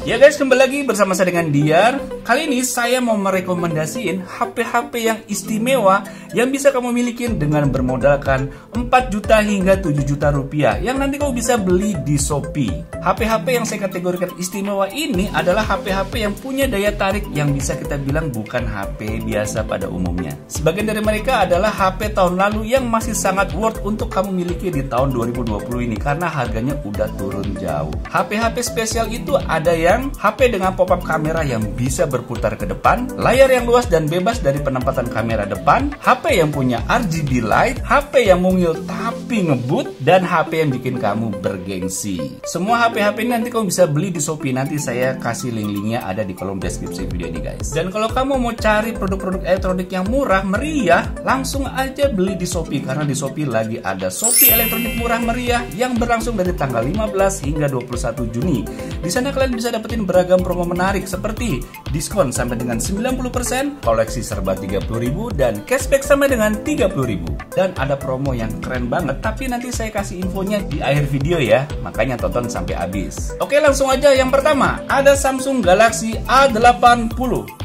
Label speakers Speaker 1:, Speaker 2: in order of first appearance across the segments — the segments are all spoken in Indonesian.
Speaker 1: Ya guys, kembali lagi bersama saya dengan Diar. Kali ini saya mau merekomendasiin HP-HP yang istimewa yang bisa kamu miliki dengan bermodalkan 4 juta hingga 7 juta rupiah yang nanti kamu bisa beli di Shopee. HP-HP yang saya kategorikan istimewa ini adalah HP-HP yang punya daya tarik yang bisa kita bilang bukan HP biasa pada umumnya. Sebagian dari mereka adalah HP tahun lalu yang masih sangat worth untuk kamu miliki di tahun 2020 ini karena harganya udah turun jauh. HP-HP spesial itu ada yang HP dengan pop-up kamera yang bisa berputar ke depan, layar yang luas dan bebas dari penempatan kamera depan, HP yang punya RGB light, HP yang mungil tapi ngebut, dan HP yang bikin kamu bergengsi. Semua HP-HP ini nanti kamu bisa beli di Shopee. Nanti saya kasih link-linknya ada di kolom deskripsi video ini guys. Dan kalau kamu mau cari produk-produk elektronik yang murah meriah, langsung aja beli di Shopee karena di Shopee lagi ada Shopee elektronik murah meriah yang berlangsung dari tanggal 15 hingga 21 Juni. Di sana kalian bisa dapetin beragam promo menarik seperti diskon sampai dengan 90%, koleksi serba 30.000 dan cashback sampai dengan 30.000. Dan ada promo yang keren banget, tapi nanti saya kasih infonya di akhir video ya, makanya tonton sampai habis. Oke, langsung aja. Yang pertama, ada Samsung Galaxy A80.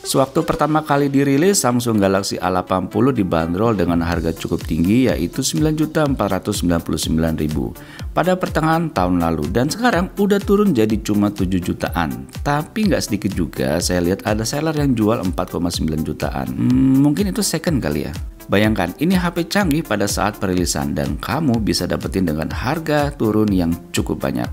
Speaker 1: Sewaktu pertama kali dirilis, Samsung Galaxy A80 dibanderol dengan harga cukup tinggi yaitu 9.499.000 pada pertengahan tahun lalu, dan sekarang udah turun jadi cuma 7 jutaan. Tapi nggak sedikit juga saya lihat ada seller yang jual 4,9 jutaan. Mungkin itu second kali ya. Bayangkan, ini HP canggih pada saat perilisan dan kamu bisa dapetin dengan harga turun yang cukup banyak.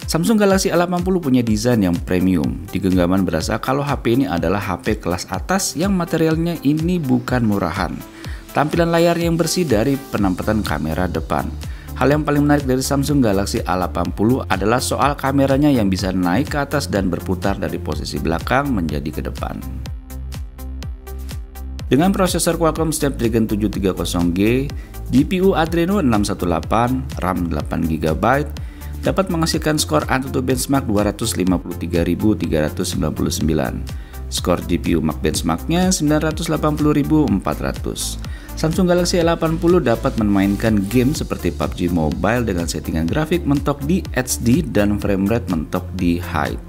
Speaker 1: Samsung Galaxy A80 punya desain yang premium. Di genggaman berasa kalau HP ini adalah HP kelas atas yang materialnya ini bukan murahan. Tampilan layar yang bersih dari penempatan kamera depan. Hal yang paling menarik dari Samsung Galaxy A80 adalah soal kameranya yang bisa naik ke atas dan berputar dari posisi belakang menjadi ke depan. Dengan prosesor Qualcomm Snapdragon 730G, GPU Adreno 618, RAM 8GB, dapat menghasilkan skor AnTuTu benchmark 253.399. Skor GPU Max benchmarknya 980.400. Samsung Galaxy A80 dapat memainkan game seperti PUBG Mobile dengan settingan grafik mentok di HD dan frame rate mentok di high.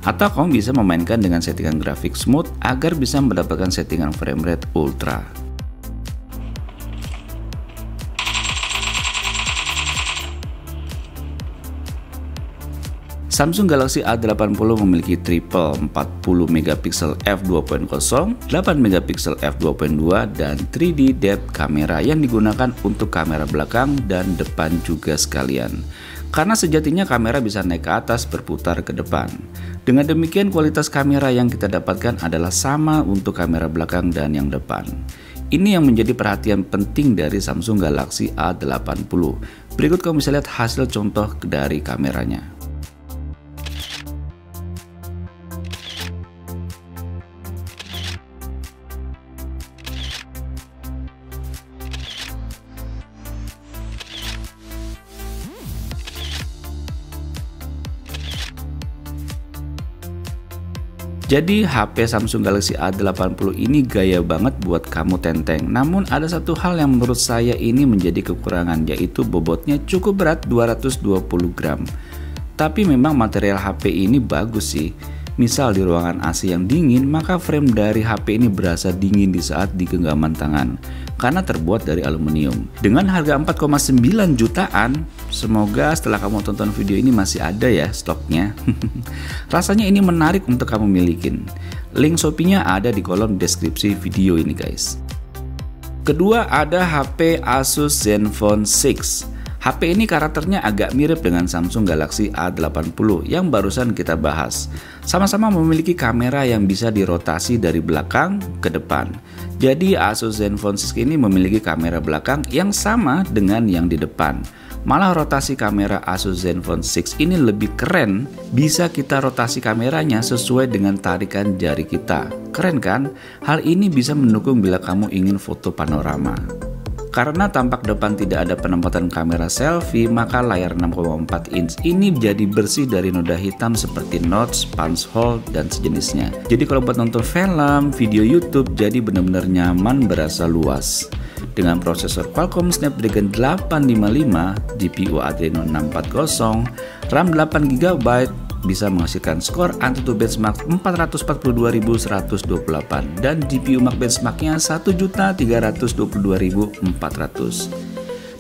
Speaker 1: Atau kamu bisa memainkan dengan settingan grafik smooth agar bisa mendapatkan settingan frame rate ultra. Samsung Galaxy A80 memiliki triple 40 megapiksel f2.0, 8 megapiksel f2.2 dan 3D depth kamera yang digunakan untuk kamera belakang dan depan juga sekalian. Karena sejatinya kamera bisa naik ke atas berputar ke depan. Dengan demikian kualitas kamera yang kita dapatkan adalah sama untuk kamera belakang dan yang depan. Ini yang menjadi perhatian penting dari Samsung Galaxy A80. Berikut kamu bisa lihat hasil contoh dari kameranya. Jadi HP Samsung Galaxy A80 ini gaya banget buat kamu tenteng. Namun ada satu hal yang menurut saya ini menjadi kekurangan, yaitu bobotnya cukup berat 220 gram. Tapi memang material HP ini bagus sih. Misal di ruangan AC yang dingin, maka frame dari HP ini berasa dingin di saat di genggaman tangan karena terbuat dari aluminium. Dengan harga 4,9 jutaan, semoga setelah kamu tonton video ini masih ada ya stoknya. Rasanya ini menarik untuk kamu milikin. Link Shopee-nya ada di kolom deskripsi video ini guys. Kedua ada HP Asus Zenfone 6. HP ini karakternya agak mirip dengan Samsung Galaxy A80 yang barusan kita bahas. Sama-sama memiliki kamera yang bisa dirotasi dari belakang ke depan. Jadi Asus Zenfone 6 ini memiliki kamera belakang yang sama dengan yang di depan. Malah rotasi kamera Asus Zenfone 6 ini lebih keren, bisa kita rotasi kameranya sesuai dengan tarikan jari kita. Keren kan? Hal ini bisa mendukung bila kamu ingin foto panorama. Karena tampak depan tidak ada penempatan kamera selfie, maka layar 6,4 inch ini jadi bersih dari noda hitam seperti notch, punch hole, dan sejenisnya. Jadi kalau buat nonton film, video YouTube, jadi benar-benar nyaman, berasa luas. Dengan prosesor Qualcomm Snapdragon 855, GPU Adreno 640, RAM 8GB, bisa menghasilkan skor AnTuTu benchmark 442.128 dan GPU Max benchmarknya 1.322.400.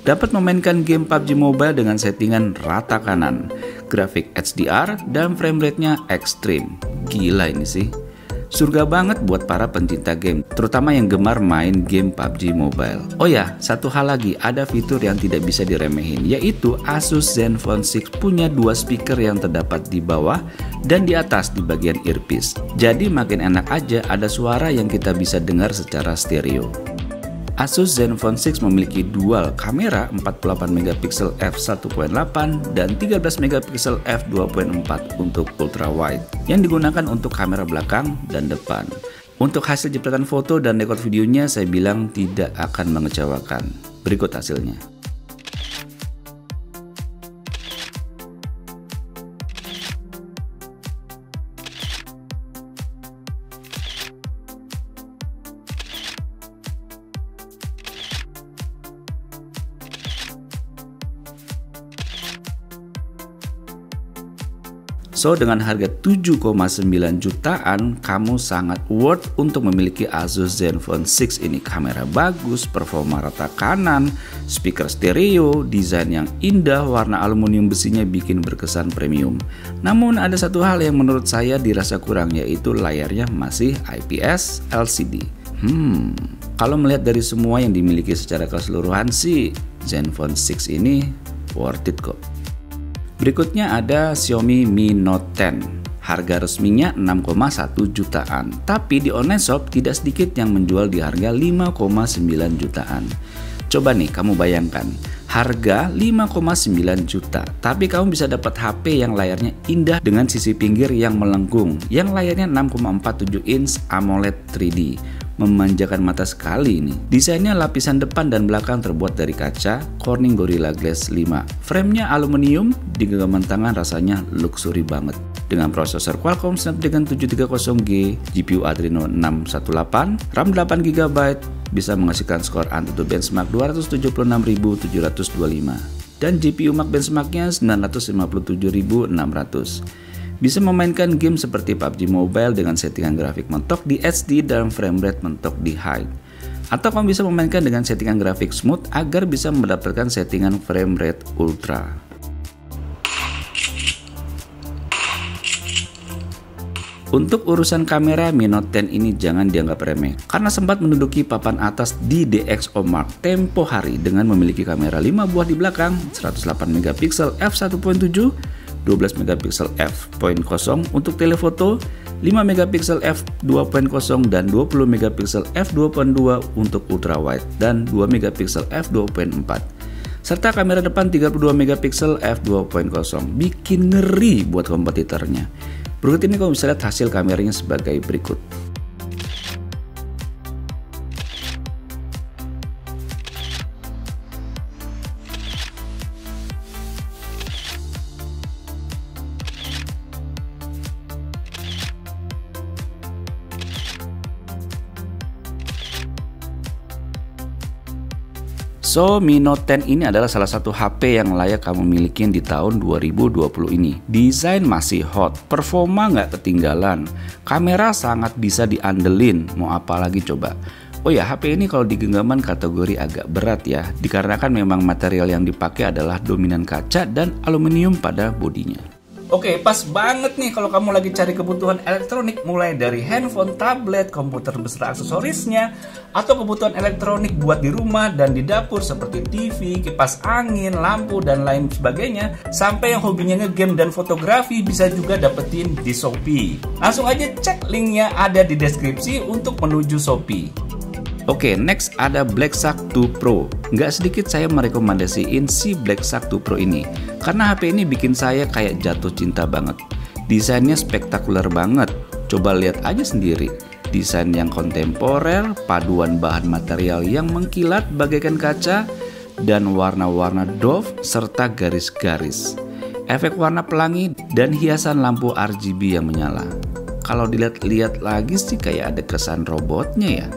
Speaker 1: Dapat memainkan game PUBG Mobile dengan settingan rata kanan, grafik HDR, dan frame rate-nya ekstrim. Gila ini sih. Surga banget buat para pencinta game, terutama yang gemar main game PUBG Mobile. Oh ya, satu hal lagi, ada fitur yang tidak bisa diremehin, yaitu Asus Zenfone 6 punya dua speaker yang terdapat di bawah dan di atas di bagian earpiece. Jadi makin enak aja ada suara yang kita bisa dengar secara stereo. Asus Zenfone 6 memiliki dual kamera 48MP f1.8 dan 13MP f2.4 untuk ultra wide yang digunakan untuk kamera belakang dan depan. Untuk hasil jepretan foto dan rekod videonya saya bilang tidak akan mengecewakan. Berikut hasilnya. So, dengan harga 7,9 jutaan, kamu sangat worth untuk memiliki Asus Zenfone 6 ini. Kamera bagus, performa rata kanan, speaker stereo, desain yang indah, warna aluminium besinya bikin berkesan premium. Namun ada satu hal yang menurut saya dirasa kurang, yaitu layarnya masih IPS LCD. Kalau melihat dari semua yang dimiliki secara keseluruhan sih, Zenfone 6 ini worth it kok. Berikutnya ada Xiaomi Mi Note 10. Harga resminya 6,1 jutaan, tapi di online shop tidak sedikit yang menjual di harga 5,9 jutaan. Coba nih kamu bayangkan, harga 5,9 juta, tapi kamu bisa dapat HP yang layarnya indah dengan sisi pinggir yang melengkung, yang layarnya 6,47 inch AMOLED 3D. Memanjakan mata sekali ini. Desainnya lapisan depan dan belakang terbuat dari kaca Corning Gorilla Glass 5. Framenya aluminium, di genggaman tangan rasanya luxury banget. Dengan prosesor Qualcomm Snapdragon 730G, GPU Adreno 618, RAM 8GB, bisa menghasilkan skor AnTuTu benchmark 276.725 dan GPU Max benchmarknya 957.600. Bisa memainkan game seperti PUBG Mobile dengan settingan grafik mentok di HD dan frame rate mentok di high. Atau kamu bisa memainkan dengan settingan grafik smooth agar bisa mendapatkan settingan frame rate ultra. Untuk urusan kamera, Mi Note 10 ini jangan dianggap remeh karena sempat menduduki papan atas di DxOMark tempo hari dengan memiliki kamera 5 buah di belakang, 108MP f1.7, 12MP f.0 untuk telefoto, 5MP f2.0 dan 20MP f2.2 untuk ultrawide dan 2MP f2.4 serta kamera depan 32MP f2.0. Bikin ngeri buat kompetitornya. Berikut ini kamu bisa lihat hasil kameranya sebagai berikut. So, Mi Note 10 ini adalah salah satu HP yang layak kamu miliki di tahun 2020 ini. Desain masih hot, performa nggak ketinggalan, kamera sangat bisa diandelin, mau apa lagi coba. Oh ya, HP ini kalau di genggaman kategori agak berat ya, dikarenakan memang material yang dipakai adalah dominan kaca dan aluminium pada bodinya. Oke, pas banget nih kalau kamu lagi cari kebutuhan elektronik mulai dari handphone, tablet, komputer beserta aksesorisnya, atau kebutuhan elektronik buat di rumah dan di dapur seperti TV, kipas angin, lampu, dan lain sebagainya, sampai yang hobinya ngegame dan fotografi bisa juga dapetin di Shopee. Langsung aja cek linknya ada di deskripsi untuk menuju Shopee. Oke, next ada Blackshark 2 Pro. Nggak sedikit saya merekomendasiin si Blackshark 2 Pro ini karena HP ini bikin saya kayak jatuh cinta banget. Desainnya spektakuler banget. Coba lihat aja sendiri. Desain yang kontemporer, paduan bahan material yang mengkilat bagaikan kaca, dan warna-warna doff serta garis-garis. Efek warna pelangi dan hiasan lampu RGB yang menyala. Kalau dilihat-lihat lagi sih kayak ada kesan robotnya ya.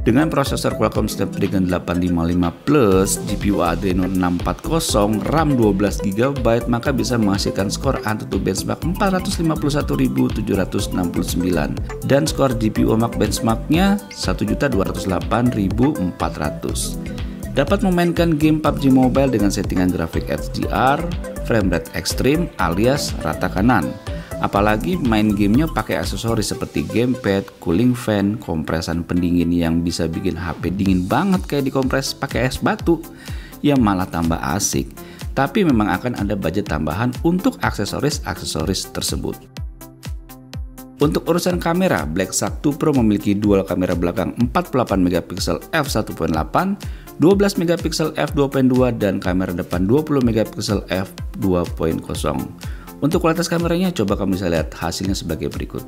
Speaker 1: Dengan prosesor Qualcomm Snapdragon 855 Plus, GPU Adreno 640, RAM 12GB, maka bisa menghasilkan skor AnTuTu benchmark 451.769 dan skor GPU Max benchmarknya 1.208.400. Dapat memainkan game PUBG Mobile dengan settingan grafik HDR, frame rate ekstrim alias rata kanan. Apalagi main gamenya pakai aksesoris seperti gamepad, cooling fan, kompresan pendingin yang bisa bikin HP dingin banget kayak dikompres pakai es batu. Ya malah tambah asik. Tapi memang akan ada budget tambahan untuk aksesoris tersebut. Untuk urusan kamera, Black Shark 2 Pro memiliki dual kamera belakang 48MP f1.8, 12MP f2.2 dan kamera depan 20MP f2.0. Untuk kualitas kameranya, coba kamu bisa lihat hasilnya sebagai berikut.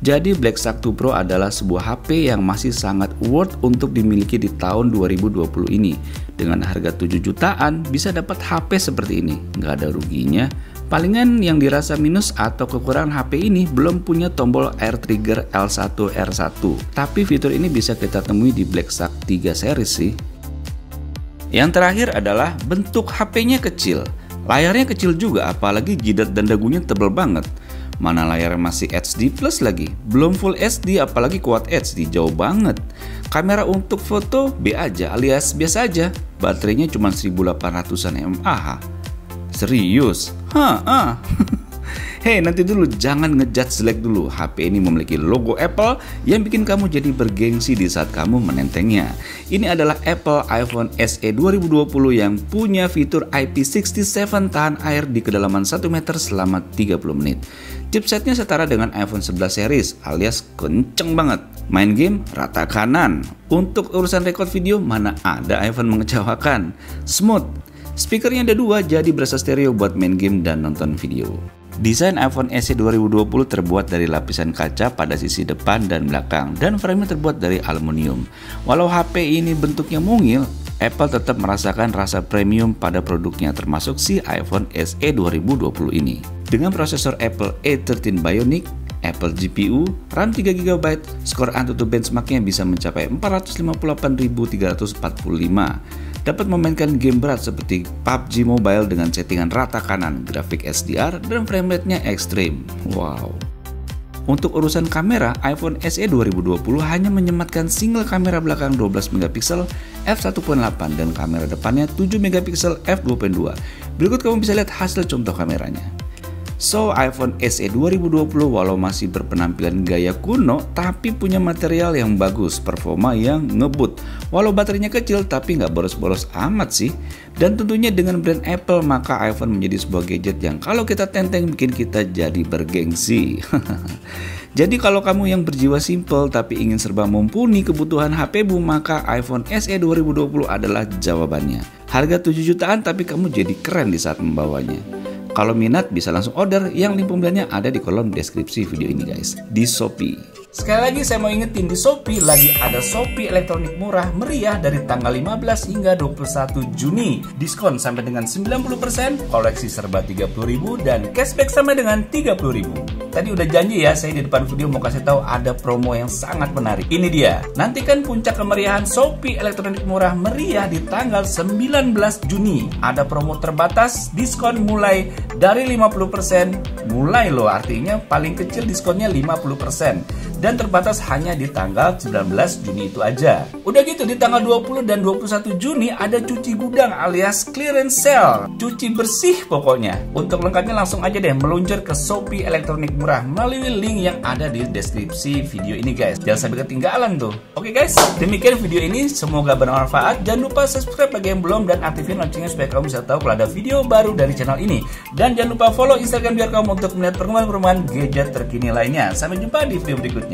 Speaker 1: Jadi Black Shark 2 Pro adalah sebuah HP yang masih sangat worth untuk dimiliki di tahun 2020 ini. Dengan harga 7 jutaan bisa dapat HP seperti ini, nggak ada ruginya. Palingan yang dirasa minus atau kekurangan HP ini belum punya tombol air trigger L1 R1. Tapi fitur ini bisa kita temui di Black Shark 3 series sih. Yang terakhir adalah bentuk HP-nya kecil. Layarnya kecil juga, apalagi jidat dan dagunya tebal banget. Mana layar masih HD plus lagi, belum full HD apalagi quad HD, jauh banget. Kamera untuk foto B aja alias biasa aja, baterainya cuma 1800an mAh. Serius? Hei, nanti dulu, jangan ngejudge jelek dulu. HP ini memiliki logo Apple yang bikin kamu jadi bergengsi di saat kamu menentengnya. Ini adalah Apple iPhone SE 2020 yang punya fitur IP67 tahan air di kedalaman 1 meter selama 30 menit. Chipsetnya setara dengan iPhone 11 series alias kenceng banget. Main game rata kanan. Untuk urusan rekod video, mana ada iPhone mengecewakan. Smooth. Speakernya ada 2, jadi berasa stereo buat main game dan nonton video. Desain iPhone SE 2020 terbuat dari lapisan kaca pada sisi depan dan belakang, dan framenya terbuat dari aluminium. Walau HP ini bentuknya mungil, Apple tetap merasakan rasa premium pada produknya, termasuk si iPhone SE 2020 ini. Dengan prosesor Apple A13 Bionic, Apple GPU, RAM 3GB, skor AnTuTu benchmarknya bisa mencapai 458.345. Dapat memainkan game berat seperti PUBG Mobile dengan settingan rata kanan, grafik HDR, dan frame rate-nya ekstrim. Wow. Untuk urusan kamera, iPhone SE 2020 hanya menyematkan single kamera belakang 12MP f1.8 dan kamera depannya 7MP f2.2. Berikut kamu bisa lihat hasil contoh kameranya. So, iPhone SE 2020 walau masih berpenampilan gaya kuno, tapi punya material yang bagus, performa yang ngebut. Walau baterainya kecil, tapi nggak boros-boros amat sih. Dan tentunya dengan brand Apple, maka iPhone menjadi sebuah gadget yang kalau kita tenteng bikin kita jadi bergengsi. Jadi kalau kamu yang berjiwa simple tapi ingin serba mumpuni kebutuhan HP-mu, maka iPhone SE 2020 adalah jawabannya. Harga 7 jutaan tapi kamu jadi keren di saat membawanya. Kalau minat bisa langsung order, yang link pembeliannya ada di kolom deskripsi video ini guys, di Shopee. Sekali lagi saya mau ingetin, di Shopee lagi ada Shopee elektronik murah meriah dari tanggal 15 hingga 21 Juni. Diskon sampai dengan 90%, koleksi serba 30.000 dan cashback sampai dengan 30.000. Tadi udah janji ya, saya di depan video mau kasih tahu ada promo yang sangat menarik. Ini dia. Nantikan puncak kemeriahan Shopee elektronik murah meriah di tanggal 19 Juni. Ada promo terbatas, diskon mulai dari 50%. Mulai loh, artinya paling kecil diskonnya 50%. Dan terbatas hanya di tanggal 19 Juni itu aja. Udah gitu di tanggal 20 dan 21 Juni ada cuci gudang alias clearance sale. Cuci bersih pokoknya. Untuk lengkapnya langsung aja deh meluncur ke Shopee elektronik murah melalui link yang ada di deskripsi video ini guys. Jangan sampai ketinggalan tuh. Oke guys, demikian video ini, semoga bermanfaat. Jangan lupa subscribe bagi yang belum dan aktifin loncengnya supaya kamu bisa tahu kalau ada video baru dari channel ini. Dan jangan lupa follow Instagram biar kamu untuk melihat perkembangan gadget terkini lainnya. Sampai jumpa di video berikutnya.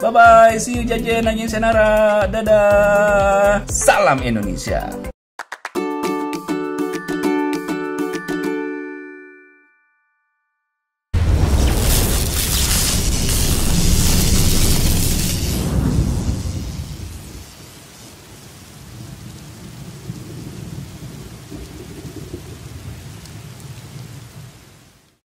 Speaker 1: Bye bye, see you jajan, nanyain senara, dadah, salam Indonesia.